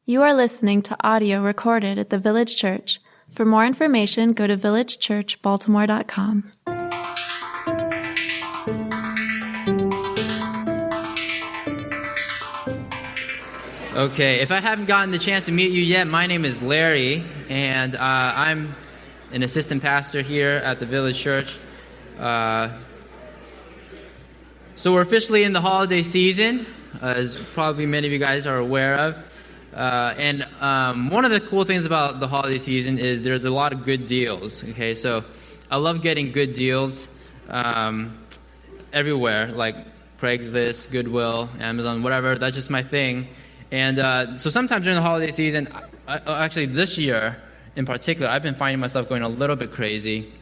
You are listening to audio recorded at the Village Church. For more information, go to villagechurchbaltimore.com. Okay, if I haven't gotten the chance to meet you yet, my name is Larry, and I'm an assistant pastor here at the Village Church. So we're officially in the holiday season, as probably many of you guys are aware of. And one of the cool things about the holiday season is there's a lot of good deals. Okay, so I love getting good deals everywhere, like Craigslist, Goodwill, Amazon, whatever. That's just my thing. And so sometimes during the holiday season, actually this year in particular, I've been finding myself going a little bit crazy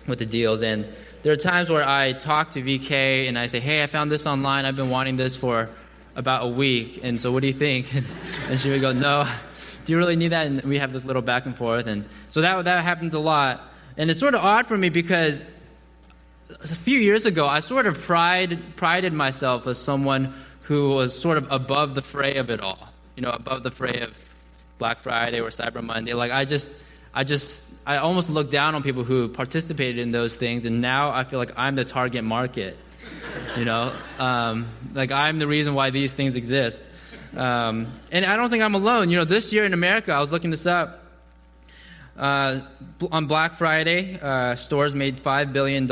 with the deals. And there are times where I talk to VK and I say, hey, I found this online. I've been wanting this for about a week, and so what do you think? And she would go, no, do you really need that? And we have this little back and forth, and so that happens a lot. And it's sort of odd for me because a few years ago, I sort of prided myself as someone who was sort of above the fray of it all, above the fray of Black Friday or Cyber Monday. Like I almost looked down on people who participated in those things, and now I feel like I'm the target market. Like I'm the reason why these things exist. And I don't think I'm alone. This year in America, I was looking this up. On Black Friday, stores made $5 billion,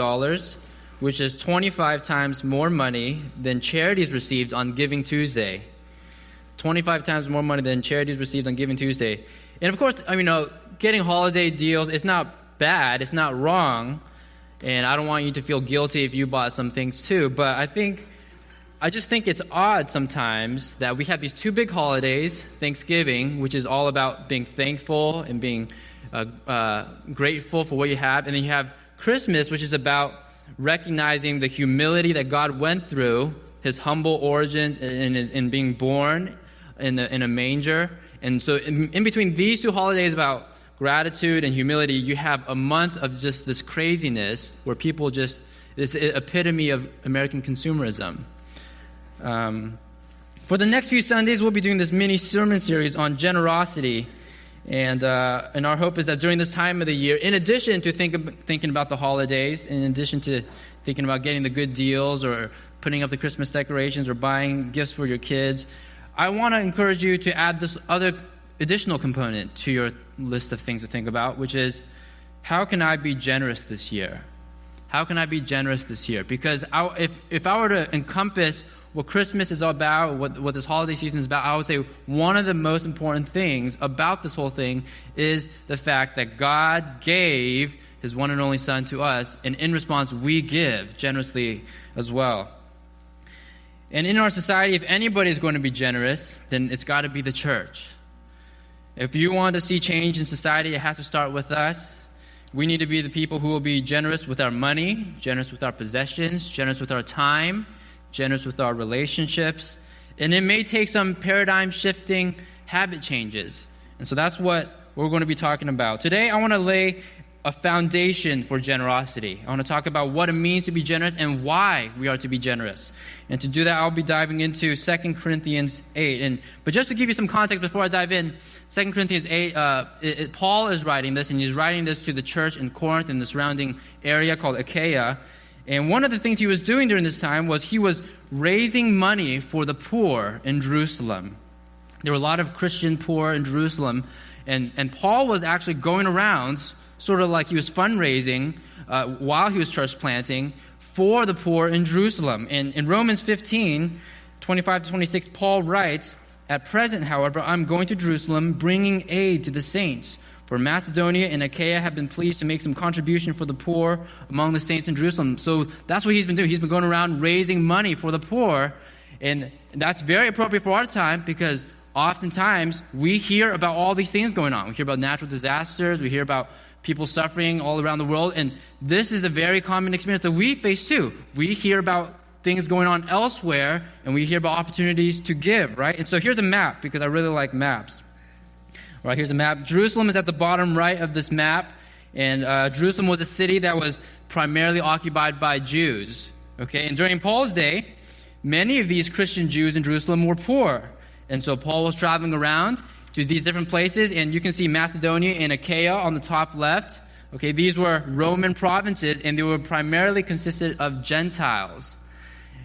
which is 25 times more money than charities received on Giving Tuesday. 25 times more money than charities received on Giving Tuesday. And of course, getting holiday deals, it's not bad, it's not wrong. And I don't want you to feel guilty if you bought some things too, but I just think it's odd sometimes that we have these two big holidays, Thanksgiving, which is all about being thankful and being grateful for what you have, and then you have Christmas, which is about recognizing the humility that God went through, his humble origins in being born in a manger. And so in between these two holidays about gratitude and humility, you have a month of just this craziness where people this epitome of American consumerism. For the next few Sundays, we'll be doing this mini sermon series on generosity. And our hope is that during this time of the year, in addition to thinking about the holidays, in addition to thinking about getting the good deals or putting up the Christmas decorations or buying gifts for your kids, I want to encourage you to add this other additional component to your list of things to think about, which is, how can I be generous this year? How can I be generous this year? Because if I were to encompass what Christmas is all about, what this holiday season is about, I would say one of the most important things about this whole thing is the fact that God gave his one and only Son to us, and in response, we give generously as well. And in our society, if anybody is going to be generous, then it's got to be the church. If you want to see change in society, it has to start with us. We need to be the people who will be generous with our money, generous with our possessions, generous with our time, generous with our relationships. And it may take some paradigm-shifting habit changes. And so that's what we're going to be talking about. Today, I want to lay a foundation for generosity. I want to talk about what it means to be generous and why we are to be generous. And to do that, I'll be diving into 2 Corinthians 8. But just to give you some context before I dive in, 2 Corinthians 8, Paul is writing this, and he's writing this to the church in Corinth and the surrounding area called Achaia. And one of the things he was doing during this time was he was raising money for the poor in Jerusalem. There were a lot of Christian poor in Jerusalem, and Paul was actually going around sort of like he was fundraising while he was church planting for the poor in Jerusalem. And in Romans 15, 25 to 26, Paul writes, "At present, however, I'm going to Jerusalem, bringing aid to the saints. For Macedonia and Achaia have been pleased to make some contribution for the poor among the saints in Jerusalem." So that's what he's been doing. He's been going around raising money for the poor. And that's very appropriate for our time because oftentimes we hear about all these things going on. We hear about natural disasters. We hear about people suffering all around the world. And this is a very common experience that we face too. We hear about things going on elsewhere, and we hear about opportunities to give, right? And so here's a map, because I really like maps. Right, here's a map. Jerusalem is at the bottom right of this map, and Jerusalem was a city that was primarily occupied by Jews. Okay, and during Paul's day, many of these Christian Jews in Jerusalem were poor. And so Paul was traveling around to these different places, and you can see Macedonia and Achaia on the top left. Okay, these were Roman provinces, and they were primarily consisted of Gentiles.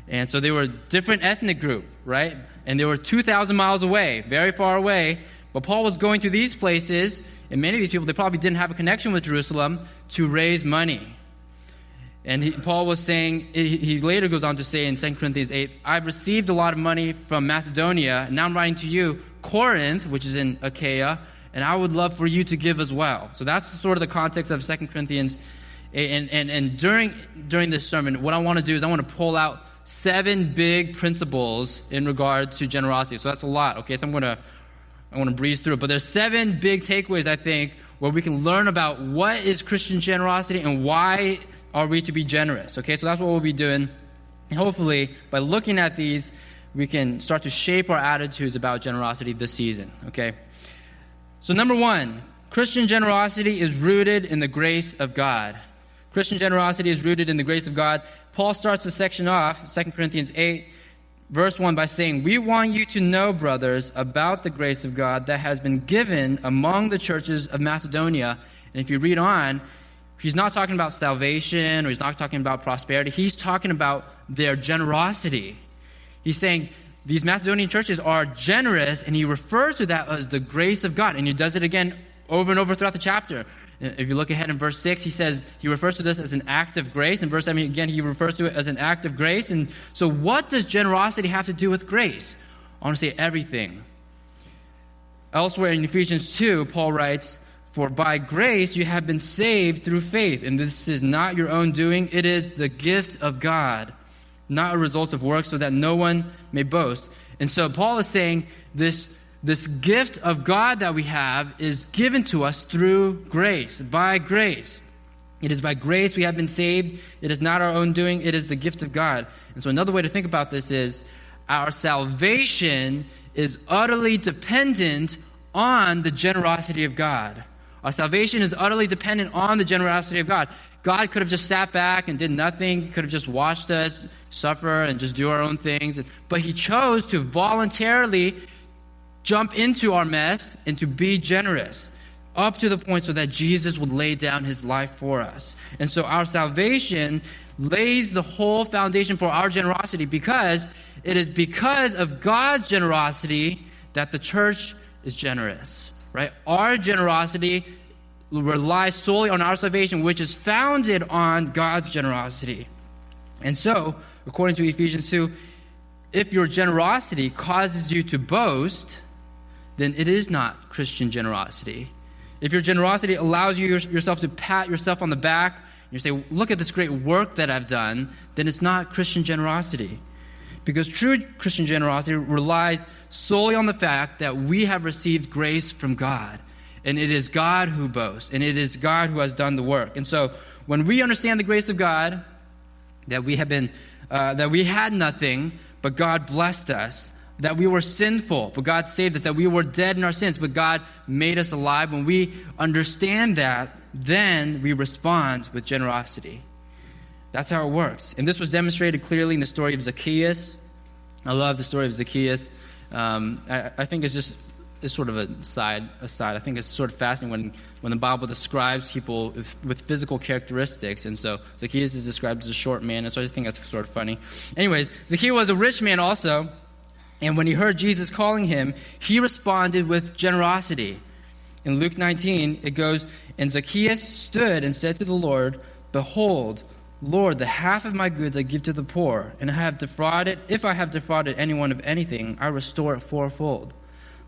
And so they were a different ethnic group, right? And they were 2,000 miles away, very far away. But Paul was going to these places, and many of these people, they probably didn't have a connection with Jerusalem, to raise money. And Paul was saying, he later goes on to say in 2 Corinthians 8, I've received a lot of money from Macedonia, and now I'm writing to you, Corinth, which is in Achaia, and I would love for you to give as well. So that's sort of the context of 2 Corinthians 8. And during this sermon, what I want to do is I want to pull out 7 big principles in regard to generosity. So that's a lot, okay? So I want to breeze through it. But there's 7 big takeaways, I think, where we can learn about what is Christian generosity and why are we to be generous, okay? So that's what we'll be doing. And hopefully, by looking at these, we can start to shape our attitudes about generosity this season, okay? So number 1, Christian generosity is rooted in the grace of God. Christian generosity is rooted in the grace of God. Paul starts this section off, 2 Corinthians 8, verse 1, by saying, we want you to know, brothers, about the grace of God that has been given among the churches of Macedonia. And if you read on, he's not talking about salvation, or he's not talking about prosperity. He's talking about their generosity. He's saying these Macedonian churches are generous, and he refers to that as the grace of God. And he does it again over and over throughout the chapter. If you look ahead in verse 6, he refers to this as an act of grace. In verse 7, again, he refers to it as an act of grace. And so what does generosity have to do with grace? I want to say everything. Elsewhere in Ephesians 2, Paul writes, for by grace you have been saved through faith, and this is not your own doing, it is the gift of God, not a result of works, so that no one may boast. And so Paul is saying this gift of God that we have is given to us through grace, by grace. It is by grace we have been saved. It is not our own doing, it is the gift of God. And so another way to think about this is our salvation is utterly dependent on the generosity of God. Our salvation is utterly dependent on the generosity of God. God could have just sat back and did nothing. He could have just watched us suffer and just do our own things. But he chose to voluntarily jump into our mess and to be generous up to the point so that Jesus would lay down his life for us. And so our salvation lays the whole foundation for our generosity, because it is because of God's generosity that the church is generous. Right? Our generosity relies solely on our salvation, which is founded on God's generosity. And so, according to Ephesians 2, if your generosity causes you to boast, then it is not Christian generosity. If your generosity allows you yourself to pat yourself on the back, and you say, look at this great work that I've done, then it's not Christian generosity. Because true Christian generosity relies solely on the fact that we have received grace from God. And it is God who boasts. And it is God who has done the work. And so when we understand the grace of God, that we had nothing, but God blessed us, that we were sinful, but God saved us, that we were dead in our sins, but God made us alive. When we understand that, then we respond with generosity. That's how it works. And this was demonstrated clearly in the story of Zacchaeus. I love the story of Zacchaeus. I think it's sort of a side. I think it's sort of fascinating when the Bible describes people with physical characteristics. And so Zacchaeus is described as a short man, and so I just think that's sort of funny. Anyways, Zacchaeus was a rich man also, and when he heard Jesus calling him, he responded with generosity. In Luke 19, it goes, and Zacchaeus stood and said to the Lord, behold, Lord, the half of my goods I give to the poor, and if I have defrauded anyone of anything, I restore it fourfold.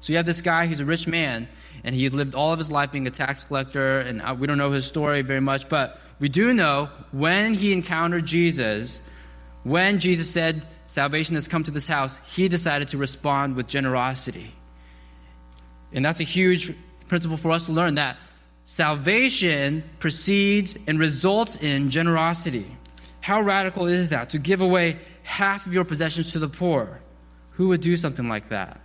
So you have this guy, he's a rich man, and he lived all of his life being a tax collector, and we don't know his story very much, but we do know when he encountered Jesus, when Jesus said, salvation has come to this house, he decided to respond with generosity. And that's a huge principle for us to learn, that salvation precedes and results in generosity. How radical is that? To give away half of your possessions to the poor. Who would do something like that?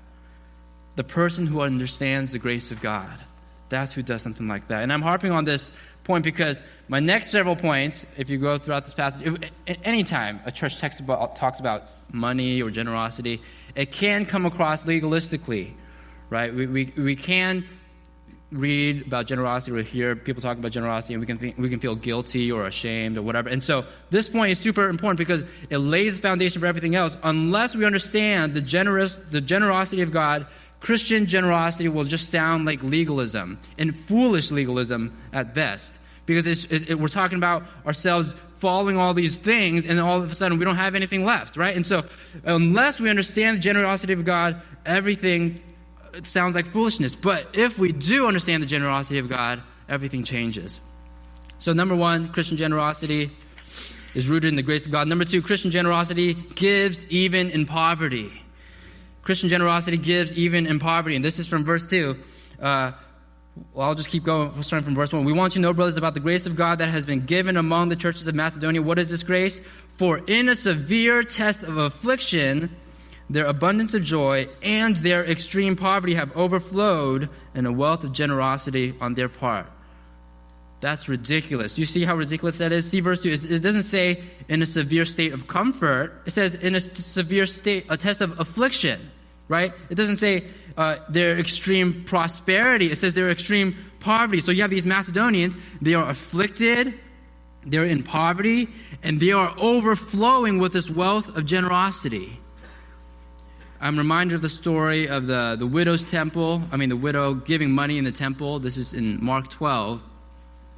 The person who understands the grace of God. That's who does something like that. And I'm harping on this point because my next several points, if you go throughout this passage, anytime a church talks about money or generosity, it can come across legalistically, right? We can read about generosity or hear people talk about generosity, and we can feel guilty or ashamed or whatever. And so this point is super important because it lays the foundation for everything else. Unless we understand the generosity of God, Christian generosity will just sound like legalism, and foolish legalism at best. Because we're talking about ourselves following all these things, and all of a sudden we don't have anything left, right? And so unless we understand the generosity of God, everything sounds like foolishness. But if we do understand the generosity of God, everything changes. So number one, Christian generosity is rooted in the grace of God. Number two, Christian generosity gives even in poverty. Christian generosity gives even in poverty. And this is from verse 2. I'll just keep going, starting from verse 1. We want you to know, brothers, about the grace of God that has been given among the churches of Macedonia. What is this grace? For in a severe test of affliction, their abundance of joy and their extreme poverty have overflowed in a wealth of generosity on their part. That's ridiculous. Do you see how ridiculous that is? See verse 2. It doesn't say in a severe state of comfort. It says in a severe state, a test of affliction, right? It doesn't say their extreme prosperity. It says their extreme poverty. So you have these Macedonians. They are afflicted. They're in poverty. And they are overflowing with this wealth of generosity. I'm reminded of the story of the widow's temple. The widow giving money in the temple. This is in Mark 12.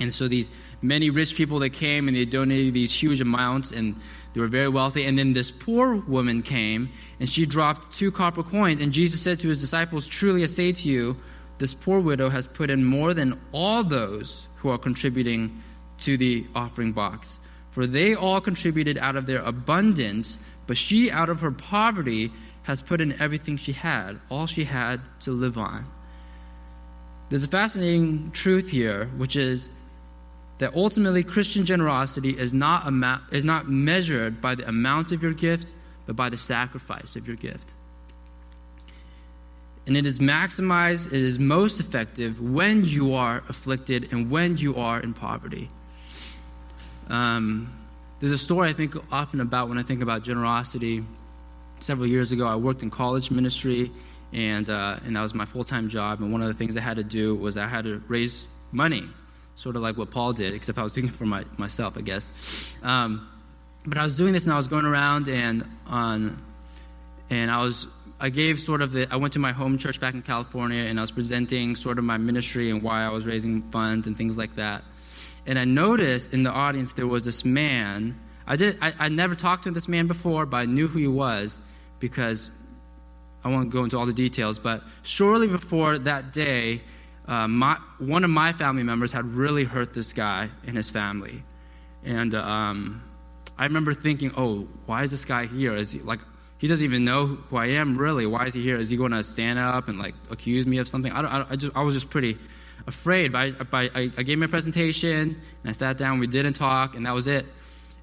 And so these many rich people that came and they donated these huge amounts and they were very wealthy. And then this poor woman came and she dropped 2 copper coins. And Jesus said to his disciples, truly I say to you, this poor widow has put in more than all those who are contributing to the offering box. For they all contributed out of their abundance, but she out of her poverty has put in everything she had, all she had to live on. There's a fascinating truth here, which is that ultimately Christian generosity is not measured by the amount of your gift, but by the sacrifice of your gift. And it is maximized, it is most effective when you are afflicted and when you are in poverty. There's a story I think often about when I think about generosity. Several years ago, I worked in college ministry, and that was my full-time job. And one of the things I had to do was I had to raise money, sort of like what Paul did, except I was doing it for myself, I guess. But I was doing this, and I was going around, I went to my home church back in California, and I was presenting sort of my ministry and why I was raising funds and things like that. And I noticed in the audience there was this man. I never talked to this man before, but I knew who he was because I won't go into all the details. But shortly before that day, one of my family members had really hurt this guy and his family. And I remember thinking, oh, why is this guy here? Is he doesn't even know who I am, really. Why is he here? Is he going to stand up and accuse me of something? I was just pretty afraid. But I gave him a presentation, and I sat down. We didn't talk, and that was it.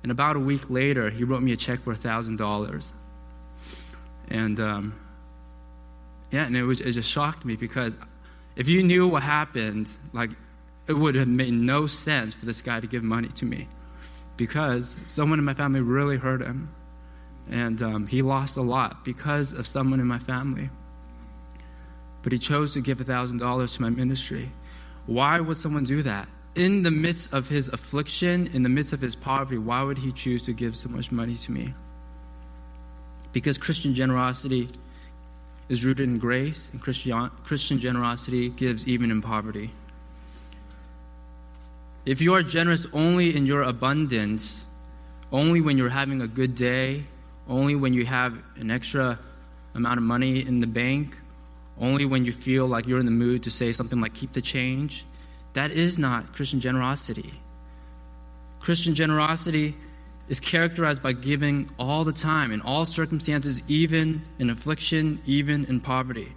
And about a week later, he wrote me a check for $1,000. And and it just shocked me because if you knew what happened, it would have made no sense for this guy to give money to me because someone in my family really hurt him. And he lost a lot because of someone in my family. But he chose to give $1,000 to my ministry. Why would someone do that? In the midst of his affliction, in the midst of his poverty, why would he choose to give so much money to me? Because Christian generosity is rooted in grace, and Christian generosity gives even in poverty. If you are generous only in your abundance, only when you're having a good day, only when you have an extra amount of money in the bank, only when you feel like you're in the mood to say something like keep the change, that is not Christian generosity. Christian generosity is characterized by giving all the time, in all circumstances, even in affliction, even in poverty.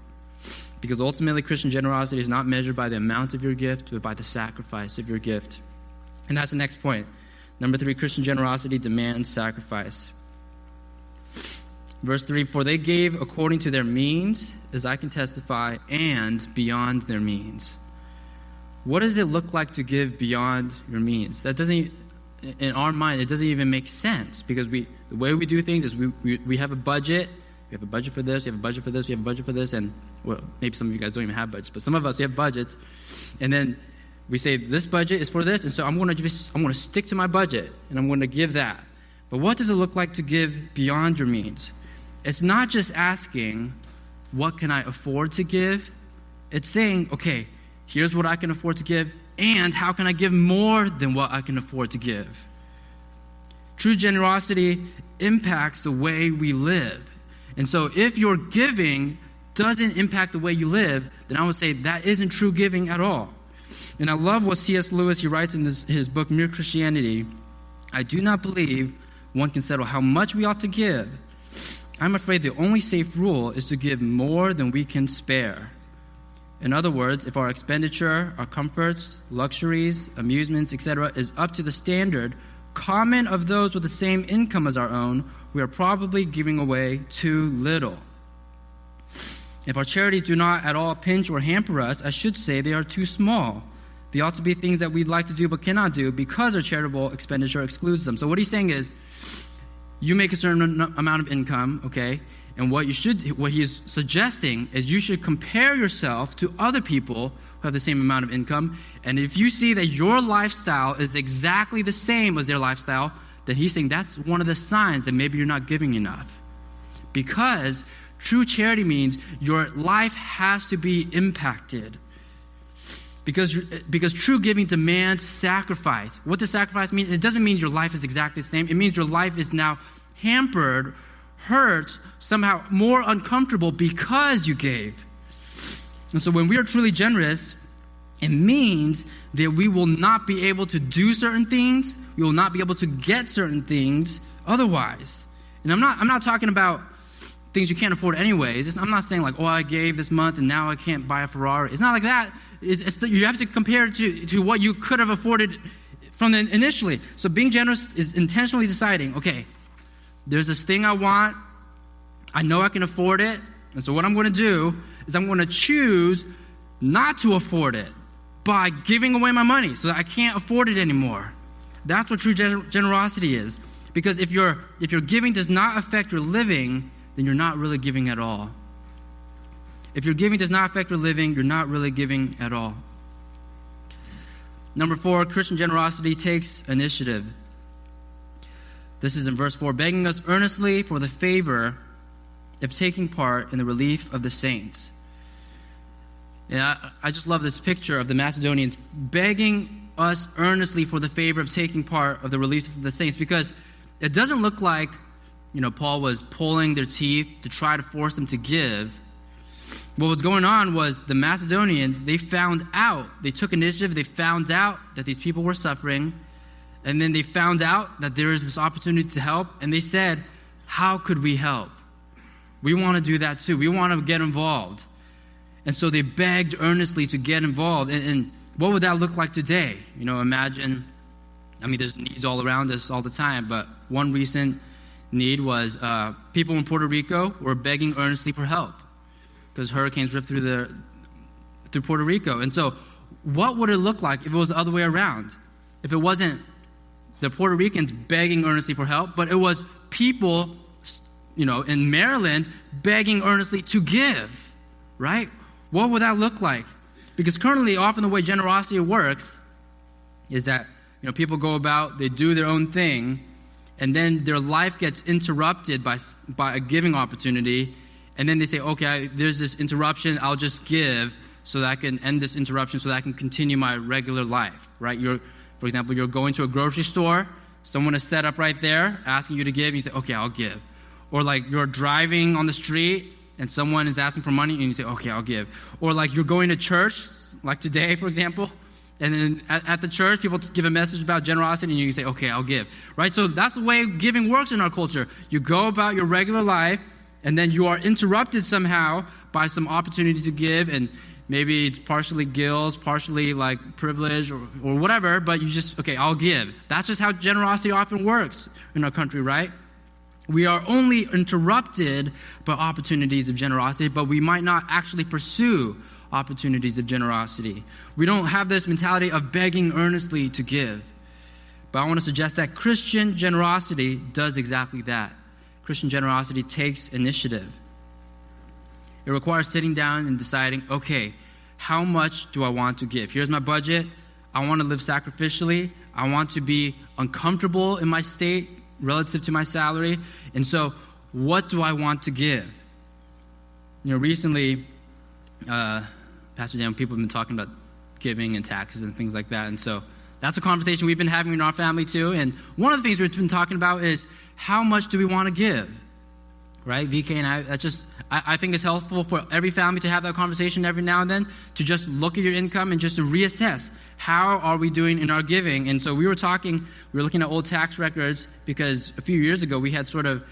Because ultimately, Christian generosity is not measured by the amount of your gift, but by the sacrifice of your gift. And that's the next point. Number 3, Christian generosity demands sacrifice. Verse 3, for they gave according to their means, as I can testify, and beyond their means. What does it look like to give beyond your means? That doesn't, in our mind, it doesn't even make sense because the way we do things is we have a budget we have a budget for this, we have a budget for this, we have a budget for this, and well, maybe some of you guys don't even have budgets, but some of us, we have budgets, and then we say, this budget is for this, and so I'm going to stick to my budget, and I'm going to give that. But what does it look like to give beyond your means? It's not just asking, what can I afford to give? It's saying, okay, here's what I can afford to give, and how can I give more than what I can afford to give? True generosity impacts the way we live. And so if your giving doesn't impact the way you live, then I would say that isn't true giving at all. And I love what C.S. Lewis, he writes in his book, Mere Christianity. I do not believe one can settle how much we ought to give. I'm afraid the only safe rule is to give more than we can spare. In other words, if our expenditure, our comforts, luxuries, amusements, etc., is up to the standard common of those with the same income as our own, we are probably giving away too little. If our charities do not at all pinch or hamper us, I should say they are too small. They ought to be things that we'd like to do but cannot do because our charitable expenditure excludes them. So what he's saying is, you make a certain amount of income, okay, and what he's suggesting is you should compare yourself to other people who have the same amount of income, and if you see that your lifestyle is exactly the same as their lifestyle, then he's saying that's one of the signs that maybe you're not giving enough. Because true charity means your life has to be impacted. Because true giving demands sacrifice. What does sacrifice mean? It doesn't mean your life is exactly the same. It means your life is now hampered, hurt, somehow more uncomfortable because you gave. And so when we are truly generous, it means that we will not be able to do certain things. We will not be able to get certain things otherwise. And I'm not talking about things you can't afford anyways. I'm not saying like, oh, I gave this month and now I can't buy a Ferrari. It's not like that. You have to compare it to what you could have afforded from initially. So being generous is intentionally deciding, okay, there's this thing I want. I know I can afford it. And so what I'm going to do is I'm going to choose not to afford it by giving away my money so that I can't afford it anymore. That's what true generosity is. Because if your giving does not affect your living, then you're not really giving at all. If your giving does not affect your living, you're not really giving at all. Number 4, Christian generosity takes initiative. This is in verse 4, begging us earnestly for the favor of taking part in the relief of the saints. Yeah, I just love this picture of the Macedonians begging us earnestly for the favor of taking part of the relief of the saints, because it doesn't look like, Paul was pulling their teeth to try to force them to give. What was going on was the Macedonians, they took initiative, they found out that these people were suffering, and then they found out that there is this opportunity to help, and they said, how could we help? We want to do that too. We want to get involved. And so they begged earnestly to get involved. And what would that look like today? Imagine, there's needs all around us all the time, but one recent need was people in Puerto Rico were begging earnestly for help because hurricanes ripped through Puerto Rico. And so what would it look like if it was the other way around? If it wasn't the Puerto Ricans begging earnestly for help, but it was people, in Maryland begging earnestly to give, right? What would that look like? Because currently, often the way generosity works is that, people go about, they do their own thing, and then their life gets interrupted by a giving opportunity, and then they say, okay, there's this interruption, I'll just give so that I can end this interruption so that I can continue my regular life, right? For example, you're going to a grocery store, someone is set up right there asking you to give, and you say, okay, I'll give. Or like you're driving on the street, and someone is asking for money, and you say, okay, I'll give. Or like you're going to church, like today, for example, and then at the church, people give a message about generosity, and you say, okay, I'll give. Right? So that's the way giving works in our culture. You go about your regular life, and then you are interrupted somehow by some opportunity to give, and maybe it's partially guilt, partially like privilege or whatever, but you just, okay, I'll give. That's just how generosity often works in our country, right? We are only interrupted by opportunities of generosity, but we might not actually pursue opportunities of generosity. We don't have this mentality of begging earnestly to give. But I want to suggest that Christian generosity does exactly that. Christian generosity takes initiative. It requires sitting down and deciding, okay, how much do I want to give? Here's my budget. I want to live sacrificially. I want to be uncomfortable in my state relative to my salary. And so, what do I want to give? Recently, Pastor Dan, people have been talking about giving and taxes and things like that. And so, that's a conversation we've been having in our family too. And one of the things we've been talking about is, how much do we want to give? Right? VK and I think it's helpful for every family to have that conversation every now and then, to just look at your income and just to reassess, how are we doing in our giving? And so we were looking at old tax records, because a few years ago we had sort of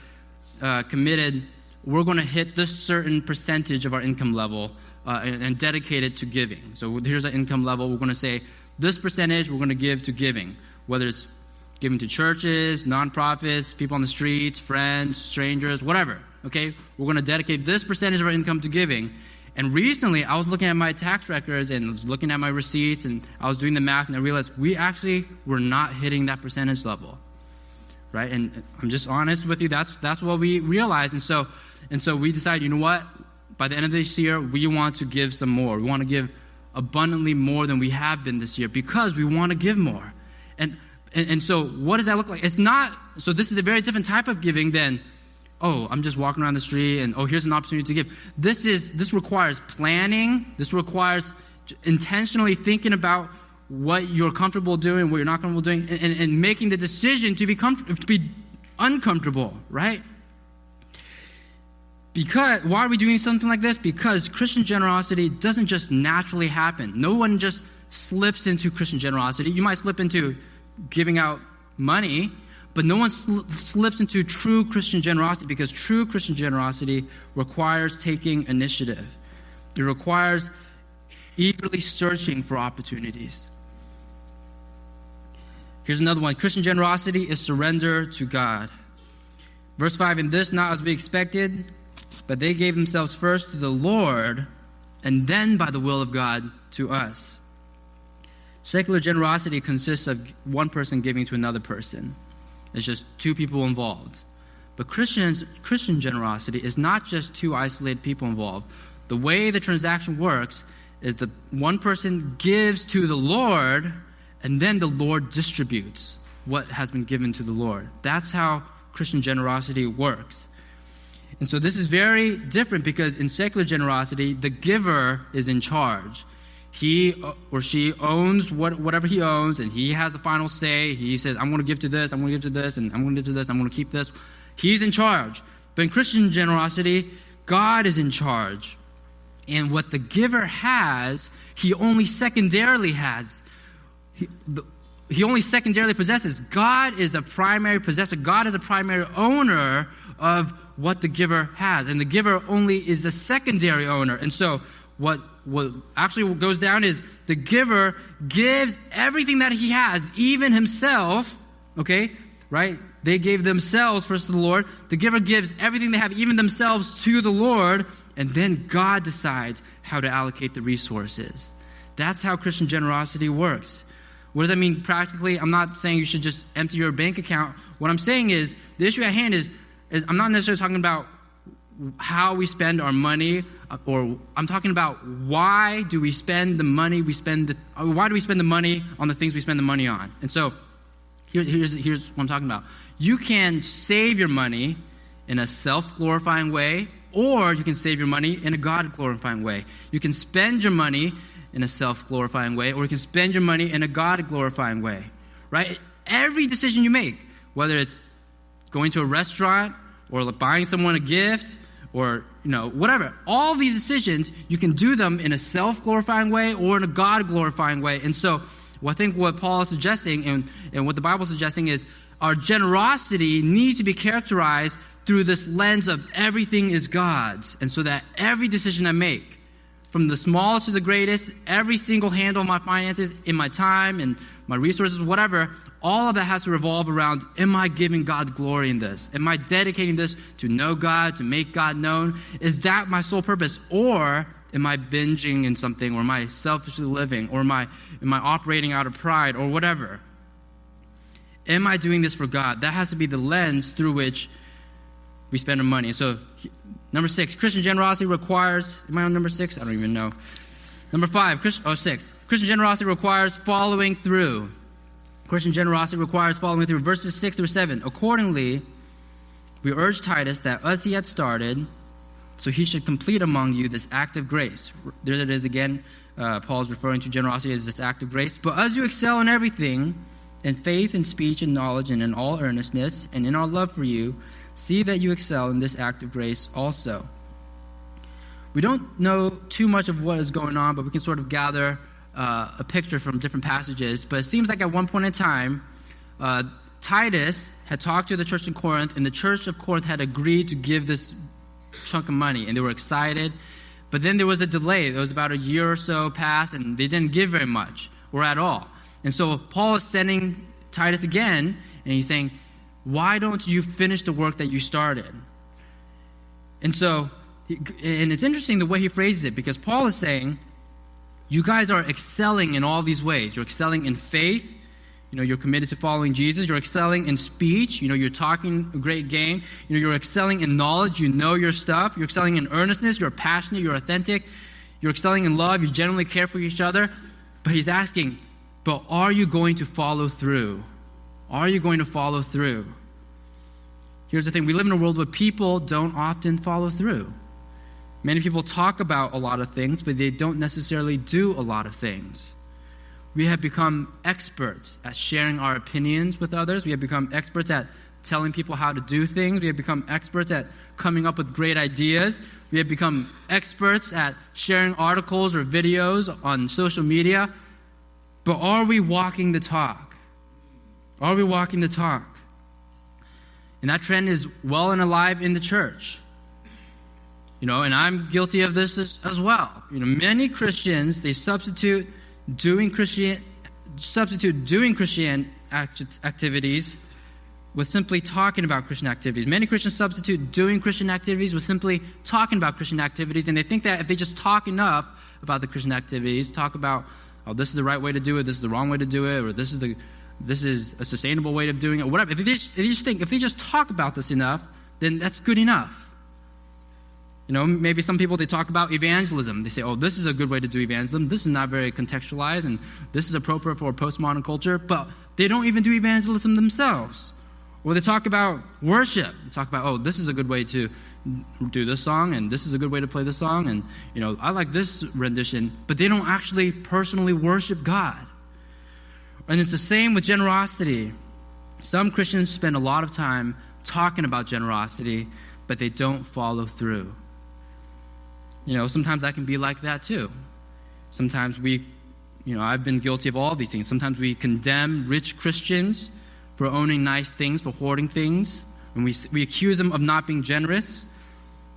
committed, we're going to hit this certain percentage of our income level and dedicate it to giving. So here's our income level. We're going to say this percentage we're going to give to giving, whether it's giving to churches, nonprofits, people on the streets, friends, strangers, whatever, okay? We're going to dedicate this percentage of our income to giving. And recently, I was looking at my tax records and was looking at my receipts, and I was doing the math, and I realized we actually were not hitting that percentage level, right? And I'm just honest with you, that's what we realized. And so we decided, you know what? By the end of this year, we want to give some more. We want to give abundantly more than we have been this year, because we want to give more. And so what does that look like? It's not, so this is a very different type of giving than, oh, I'm just walking around the street and, oh, here's an opportunity to give. This requires planning. This requires intentionally thinking about what you're comfortable doing, what you're not comfortable doing, and making the decision to be uncomfortable, right? Because, why are we doing something like this? Because Christian generosity doesn't just naturally happen. No one just slips into Christian generosity. You might slip into giving out money, but no one slips into true Christian generosity, because true Christian generosity requires taking initiative. It requires eagerly searching for opportunities. Here's another one. Christian generosity is surrender to God. Verse 5, in this not as we expected, but they gave themselves first to the Lord, and then by the will of God to us. Secular generosity consists of one person giving to another person. It's just two people involved. But Christian generosity is not just two isolated people involved. The way the transaction works is that one person gives to the Lord, and then the Lord distributes what has been given to the Lord. That's how Christian generosity works. And so this is very different, because in secular generosity, the giver is in charge. He or she owns whatever he owns, and he has the final say. He says, I'm going to give to this, I'm going to give to this, and I'm going to give to this, I'm going to keep this. He's in charge. But in Christian generosity, God is in charge. And what the giver has, he only secondarily has. He only secondarily possesses. God is a primary possessor. God is a primary owner of what the giver has. And the giver only is a secondary owner. And so what actually goes down is the giver gives everything that he has, even himself, okay, right? They gave themselves first to the Lord. The giver gives everything they have, even themselves, to the Lord, and then God decides how to allocate the resources. That's how Christian generosity works. What does that mean practically? I'm not saying you should just empty your bank account. What I'm saying is, the issue at hand is I'm not necessarily talking about how we spend our money, or I'm talking about why do we spend the money why do we spend the money on the things we spend the money on? And so here's what I'm talking about. You can save your money in a self-glorifying way, or you can save your money in a God-glorifying way. You can spend your money in a self-glorifying way, or you can spend your money in a God-glorifying way, right? Every decision you make, whether it's going to a restaurant or buying someone a gift or, whatever, all these decisions, you can do them in a self-glorifying way or in a God-glorifying way. And so I think what Paul is suggesting and what the Bible is suggesting is our generosity needs to be characterized through this lens of everything is God's. And so that every decision I make, from the smallest to the greatest, every single handle of my finances, in my time and my resources, whatever, all of that has to revolve around, am I giving God glory in this? Am I dedicating this to know God, to make God known? Is that my sole purpose? Or am I binging in something? Or am I selfishly living? Or am I operating out of pride? Or whatever? Am I doing this for God? That has to be the lens through which we spend our money. So, number 6, Christian generosity requires, am I on number 6? I don't even know. Number 5, 6. Christian generosity requires following through. Christian generosity requires following through. Verses 6 through 7. Accordingly, we urge Titus that as he had started, so he should complete among you this act of grace. There it is again. Paul is referring to generosity as this act of grace. But as you excel in everything, in faith and speech and knowledge and in all earnestness and in our love for you, see that you excel in this act of grace also. We don't know too much of what is going on, but we can sort of gather a picture from different passages. But it seems like at one point in time, Titus had talked to the church in Corinth, and the church of Corinth had agreed to give this chunk of money, and they were excited. But then there was a delay. It was about a year or so passed, and they didn't give very much or at all. And so Paul is sending Titus again, and he's saying, why don't you finish the work that you started? And so, and it's interesting the way he phrases it, because Paul is saying, you guys are excelling in all these ways. You're excelling in faith. You're committed to following Jesus. You're excelling in speech. You're talking a great game. You're excelling in knowledge. You know your stuff. You're excelling in earnestness. You're passionate. You're authentic. You're excelling in love. You genuinely care for each other. But he's asking, but are you going to follow through? Are you going to follow through? Here's the thing. We live in a world where people don't often follow through. Many people talk about a lot of things, but they don't necessarily do a lot of things. We have become experts at sharing our opinions with others. We have become experts at telling people how to do things. We have become experts at coming up with great ideas. We have become experts at sharing articles or videos on social media. But are we walking the talk? Are we walking the talk? And that trend is well and alive in the church. And I'm guilty of this as well. Many Christians, they substitute doing Christian activities with simply talking about Christian activities. Many Christians substitute doing Christian activities with simply talking about Christian activities, and they think that if they just talk enough about the Christian activities, talk about, oh, this is the right way to do it, this is the wrong way to do it, or this is a sustainable way of doing it, or whatever. If they just talk about this enough, then that's good enough. Maybe some people, they talk about evangelism. They say, oh, this is a good way to do evangelism. This is not very contextualized, and this is appropriate for a postmodern culture. But they don't even do evangelism themselves. Or they talk about worship. They talk about, oh, this is a good way to do this song, and this is a good way to play this song, and, I like this rendition. But they don't actually personally worship God. And it's the same with generosity. Some Christians spend a lot of time talking about generosity, but they don't follow through. Sometimes I can be like that too. Sometimes I've been guilty of all these things. Sometimes we condemn rich Christians for owning nice things, for hoarding things, and we accuse them of not being generous.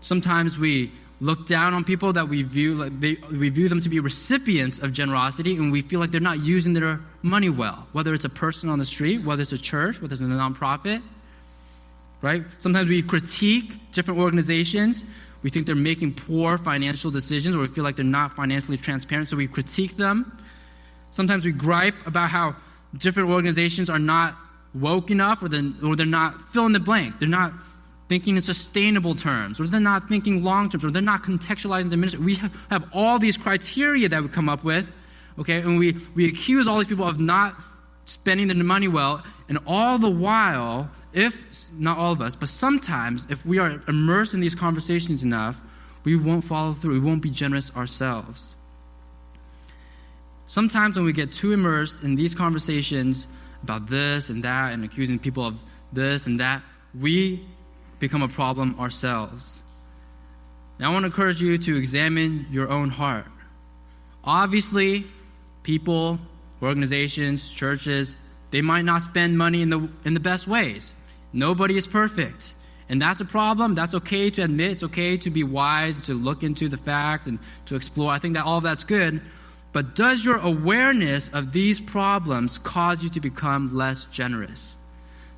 Sometimes we look down on people that we view them to be recipients of generosity, and we feel like they're not using their money well, whether it's a person on the street, whether it's a church, whether it's a nonprofit, right? Sometimes we critique different organizations. We think they're making poor financial decisions, or we feel like they're not financially transparent, so we critique them. Sometimes we gripe about how different organizations are not woke enough, or they're not fill in the blank. They're not thinking in sustainable terms, or they're not thinking long terms, or they're not contextualizing the ministry. We have all these criteria that we come up with, okay, and we accuse all these people of not spending their money well, and all the while, if not all of us, but sometimes if we are immersed in these conversations enough, we won't follow through. We won't be generous ourselves. Sometimes when we get too immersed in these conversations about this and that and accusing people of this and that, we become a problem ourselves. Now I want to encourage you to examine your own heart. Obviously, people, organizations, churches, they might not spend money in the best ways. Nobody is perfect. And that's a problem. That's okay to admit. It's okay to be wise, to look into the facts and to explore. I think that all of that's good. But does your awareness of these problems cause you to become less generous?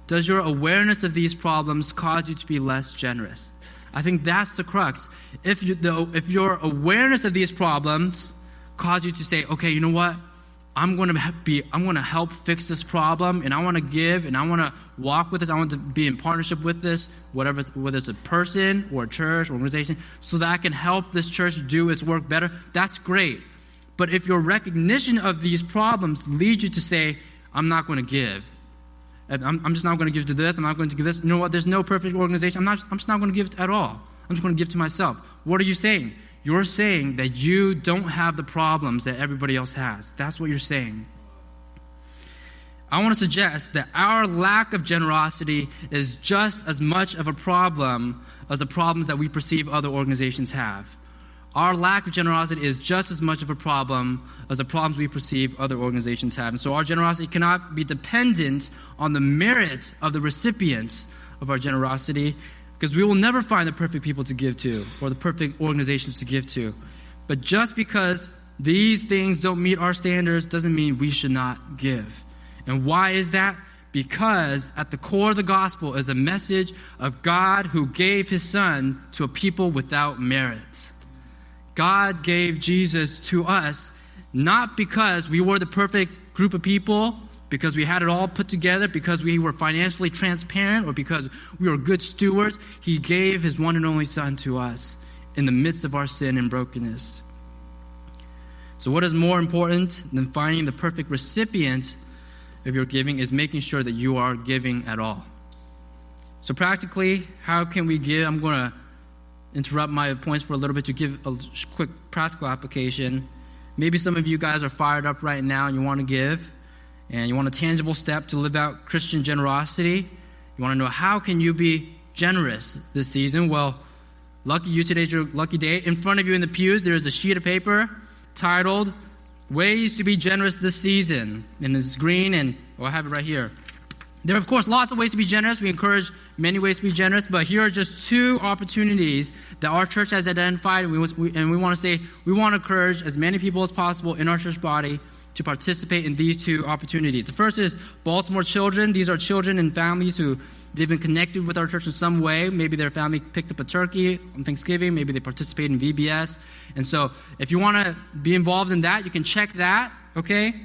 Does your awareness of these problems cause you to be less generous? I think that's the crux. If your awareness of these problems cause you to say, okay, you know what? I'm going to help fix this problem, and I want to give, and I want to walk with this. I want to be in partnership with this, whether it's a person or a church or organization, so that I can help this church do its work better. That's great. But if your recognition of these problems leads you to say, I'm not going to give, I'm just not going to give to this, I'm not going to give this. You know what? There's no perfect organization. I'm just not going to give at all. I'm just going to give to myself. What are you saying? You're saying that you don't have the problems that everybody else has. That's what you're saying. I want to suggest that our lack of generosity is just as much of a problem as the problems that we perceive other organizations have. Our lack of generosity is just as much of a problem as the problems we perceive other organizations have. And so our generosity cannot be dependent on the merit of the recipients of our generosity, because we will never find the perfect people to give to or the perfect organizations to give to. But just because these things don't meet our standards doesn't mean we should not give. And why is that? Because at the core of the gospel is the message of God who gave his son to a people without merit. God gave Jesus to us not because we were the perfect group of people, because we had it all put together, because we were financially transparent, or because we were good stewards. He gave his one and only son to us in the midst of our sin and brokenness. So what is more important than finding the perfect recipient of your giving is making sure that you are giving at all. So practically, how can we give? I'm going to interrupt my points for a little bit to give a quick practical application. Maybe some of you guys are fired up right now and you want to give, and you want a tangible step to live out Christian generosity. You want to know, how can you be generous this season? Well, lucky you, today's your lucky day. In front of you in the pews, there is a sheet of paper titled Ways to be Generous This Season. And it's green, and I have it right here. There are, of course, lots of ways to be generous. We encourage many ways to be generous, but here are just two opportunities that our church has identified, and we want to say we want to encourage as many people as possible in our church body to participate in these two opportunities. The first is Baltimore Children. These are children and families who they've been connected with our church in some way. Maybe their family picked up a turkey on Thanksgiving. Maybe they participate in VBS. And so if you want to be involved in that, you can check that, okay?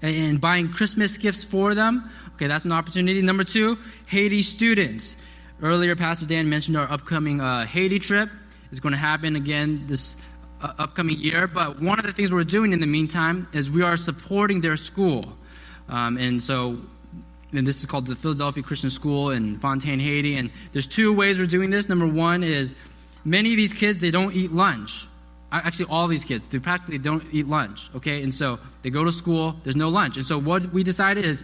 And buying Christmas gifts for them. Okay, that's an opportunity. Number two, Haiti students. Earlier, Pastor Dan mentioned our upcoming Haiti trip. It's going to happen again this upcoming year. But one of the things we're doing in the meantime is we are supporting their school. And this is called the Philadelphia Christian School in Fontaine, Haiti. And there's two ways we're doing this. Number one is many of these kids, they don't eat lunch. Actually, all these kids, they practically don't eat lunch, okay? And so they go to school, there's no lunch. And so what we decided is,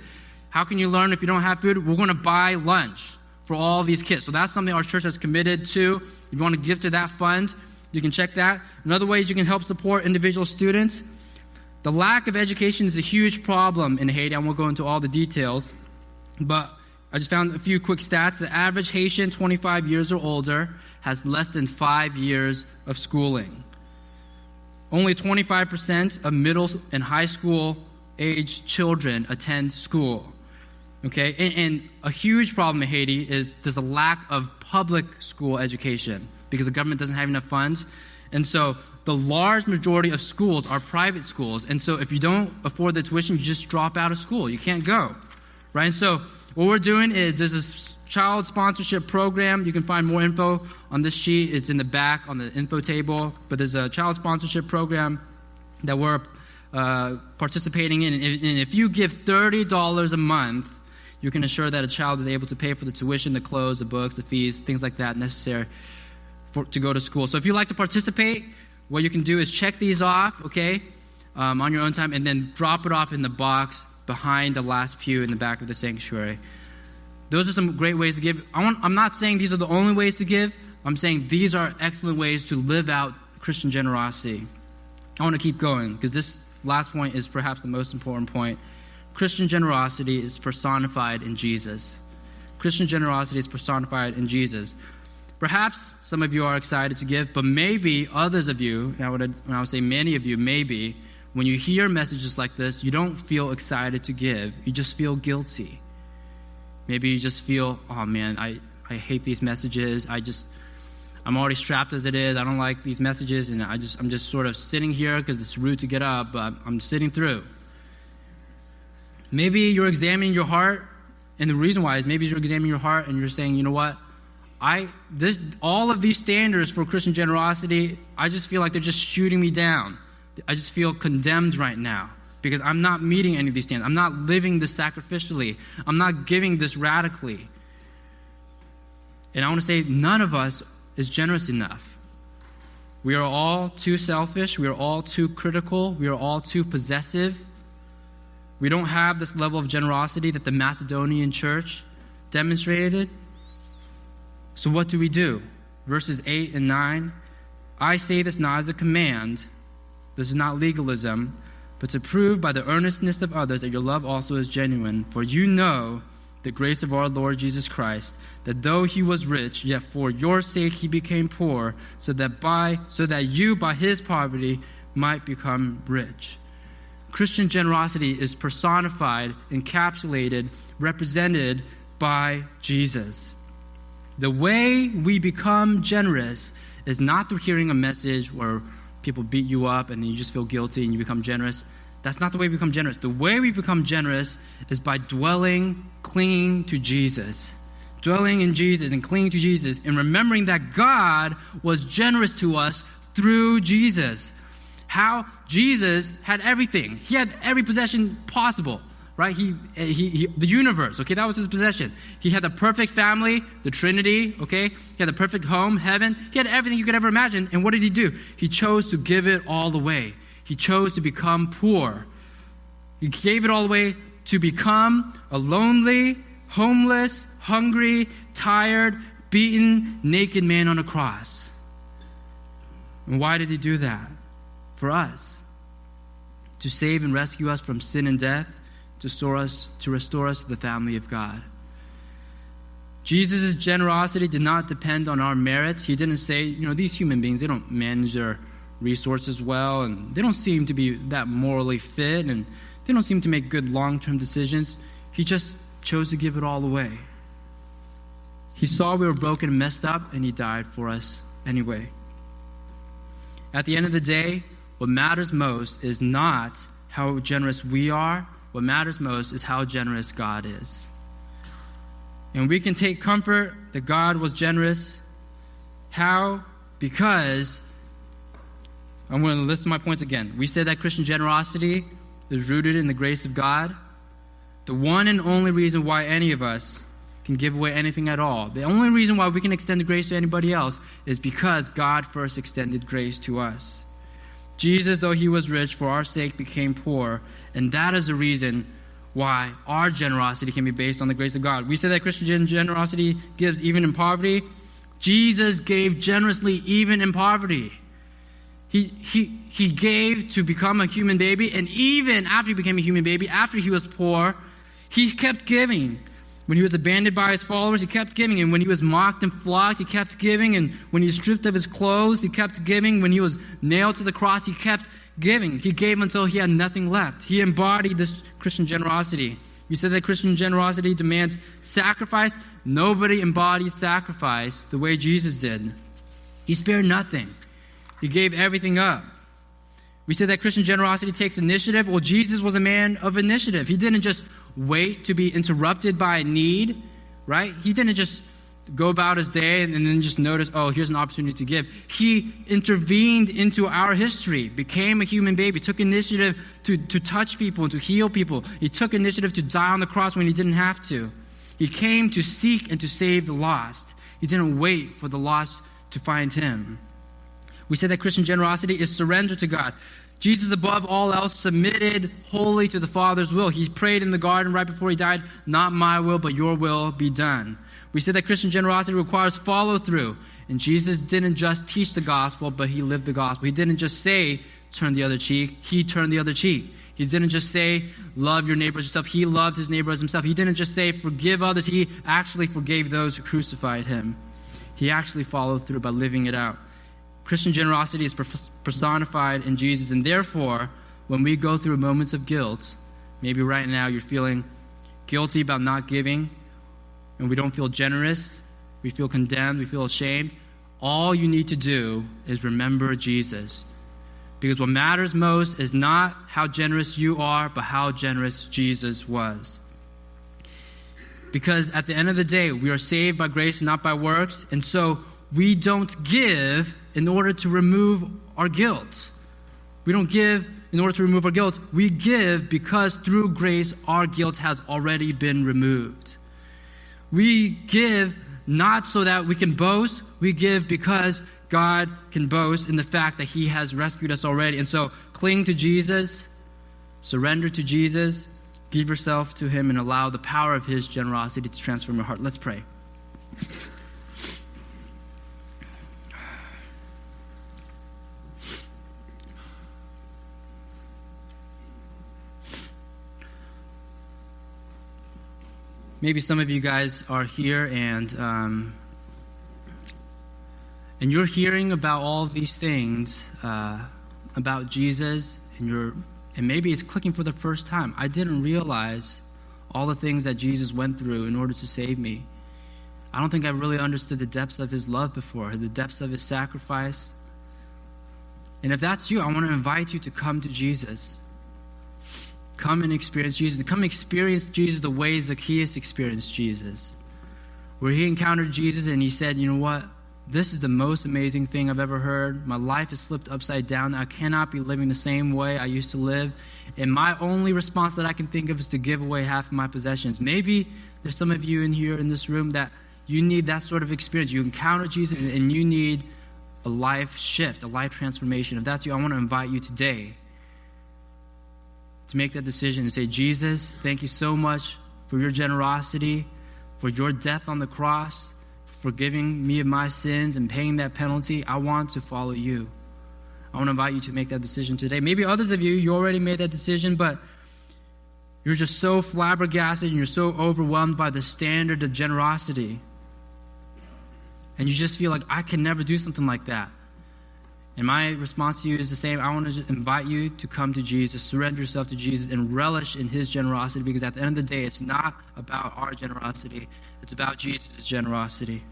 how can you learn if you don't have food? We're going to buy lunch for all these kids. So that's something our church has committed to. If you want to give to that fund, you can check that. Another way is you can help support individual students. The lack of education is a huge problem in Haiti. I won't go into all the details, but I just found a few quick stats. The average Haitian, 25 years or older, has less than 5 years of schooling. Only 25% of middle and high school age children attend school. Okay, and a huge problem in Haiti is there's a lack of public school education because the government doesn't have enough funds. And so the large majority of schools are private schools. And so if you don't afford the tuition, you just drop out of school. You can't go, right? And so what we're doing is there's this child sponsorship program. You can find more info on this sheet. It's in the back on the info table. But there's a child sponsorship program that we're participating in. And if you give $30 a month, you can ensure that a child is able to pay for the tuition, the clothes, the books, the fees, things like that necessary to go to school. So if you'd like to participate, what you can do is check these off, okay, on your own time, and then drop it off in the box behind the last pew in the back of the sanctuary. Those are some great ways to give. I'm not saying these are the only ways to give. I'm saying these are excellent ways to live out Christian generosity. I want to keep going because this last point is perhaps the most important point. Christian generosity is personified in Jesus. Christian generosity is personified in Jesus. Perhaps some of you are excited to give, but maybe others of you, and I would say many of you, maybe, when you hear messages like this, you don't feel excited to give. You just feel guilty. Maybe you just feel, oh man, I hate these messages. I'm already strapped as it is. I don't like these messages, and I'm just sort of sitting here because it's rude to get up, but I'm sitting through. Maybe you're examining your heart, and the reason why is maybe you're examining your heart and you're saying, you know what? All of these standards for Christian generosity, I just feel like they're just shooting me down. I just feel condemned right now because I'm not meeting any of these standards. I'm not living this sacrificially. I'm not giving this radically. And I want to say none of us is generous enough. We are all too selfish. We are all too critical. We are all too possessive. We don't have this level of generosity that the Macedonian church demonstrated. So what do we do? Verses 8 and 9. I say this not as a command. This is not legalism, but to prove by the earnestness of others that your love also is genuine. For you know the grace of our Lord Jesus Christ, that though he was rich, yet for your sake he became poor, so that you by his poverty might become rich. Christian generosity is personified, encapsulated, represented by Jesus. The way we become generous is not through hearing a message where people beat you up and then you just feel guilty and you become generous. That's not the way we become generous. The way we become generous is by clinging to Jesus. Dwelling in Jesus and clinging to Jesus and remembering that God was generous to us through Jesus. How Jesus had everything. He had every possession possible, right? The universe, okay? That was his possession. He had the perfect family, the Trinity, okay? He had the perfect home, heaven. He had everything you could ever imagine. And what did he do? He chose to give it all away. He chose to become poor. He gave it all away to become a lonely, homeless, hungry, tired, beaten, naked man on a cross. And why did he do that? For us. To save and rescue us from sin and death, to restore us to the family of God. Jesus' generosity did not depend on our merits. He didn't say, these human beings, they don't manage their resources well, and they don't seem to be that morally fit, and they don't seem to make good long-term decisions. He just chose to give it all away. He saw we were broken and messed up, and he died for us anyway. At the end of the day, what matters most is not how generous we are. What matters most is how generous God is. And we can take comfort that God was generous. How? Because, I'm going to list my points again. We said that Christian generosity is rooted in the grace of God. The one and only reason why any of us can give away anything at all, the only reason why we can extend the grace to anybody else is because God first extended grace to us. Jesus, though he was rich, for our sake became poor, and that is the reason why our generosity can be based on the grace of God. We say that Christian generosity gives even in poverty. Jesus gave generously even in poverty. He gave to become a human baby, and even after he became a human baby, after he was poor, he kept giving. When he was abandoned by his followers, he kept giving. And when he was mocked and flogged, he kept giving. And when he was stripped of his clothes, he kept giving. When he was nailed to the cross, he kept giving. He gave until he had nothing left. He embodied this Christian generosity. We said that Christian generosity demands sacrifice. Nobody embodies sacrifice the way Jesus did. He spared nothing. He gave everything up. We said that Christian generosity takes initiative. Well, Jesus was a man of initiative. He didn't just wait to be interrupted by a need, right? He didn't just go about his day and then just notice, oh, here's an opportunity to give. He intervened into our history, became a human baby, took initiative to touch people and to heal people. He took initiative to die on the cross when he didn't have to. He came to seek and to save the lost. He didn't wait for the lost to find him. We said that Christian generosity is surrender to God. Jesus, above all else, submitted wholly to the Father's will. He prayed in the garden right before he died, not my will, but your will be done. We said that Christian generosity requires follow-through. And Jesus didn't just teach the gospel, but he lived the gospel. He didn't just say, turn the other cheek. He turned the other cheek. He didn't just say, love your neighbor as yourself. He loved his neighbor as himself. He didn't just say, forgive others. He actually forgave those who crucified him. He actually followed through by living it out. Christian generosity is personified in Jesus, and therefore, when we go through moments of guilt, maybe right now you're feeling guilty about not giving, and we don't feel generous, we feel condemned, we feel ashamed, all you need to do is remember Jesus. Because what matters most is not how generous you are, but how generous Jesus was. Because at the end of the day, we are saved by grace, not by works. And so we don't give in order to remove our guilt. We don't give in order to remove our guilt. We give because through grace, our guilt has already been removed. We give not so that we can boast. We give because God can boast in the fact that he has rescued us already. And so cling to Jesus, surrender to Jesus, give yourself to him, and allow the power of his generosity to transform your heart. Let's pray. Maybe some of you guys are here and you're hearing about all of these things about Jesus, and maybe it's clicking for the first time. I didn't realize all the things that Jesus went through in order to save me. I don't think I really understood the depths of his love before, the depths of his sacrifice. And if that's you, I want to invite you to come to Jesus. Come and experience Jesus. Come experience Jesus the way Zacchaeus experienced Jesus. Where he encountered Jesus and he said, you know what? This is the most amazing thing I've ever heard. My life is flipped upside down. I cannot be living the same way I used to live. And my only response that I can think of is to give away half of my possessions. Maybe there's some of you in here in this room that you need that sort of experience. You encounter Jesus and you need a life shift, a life transformation. If that's you, I want to invite you today to make that decision and say, Jesus, thank you so much for your generosity, for your death on the cross, for forgiving me of my sins and paying that penalty. I want to follow you. I want to invite you to make that decision today. Maybe others of you already made that decision, but you're just so flabbergasted and you're so overwhelmed by the standard of generosity. And you just feel like, I can never do something like that. And my response to you is the same. I want to invite you to come to Jesus, surrender yourself to Jesus, and relish in his generosity, because at the end of the day, it's not about our generosity. It's about Jesus' generosity.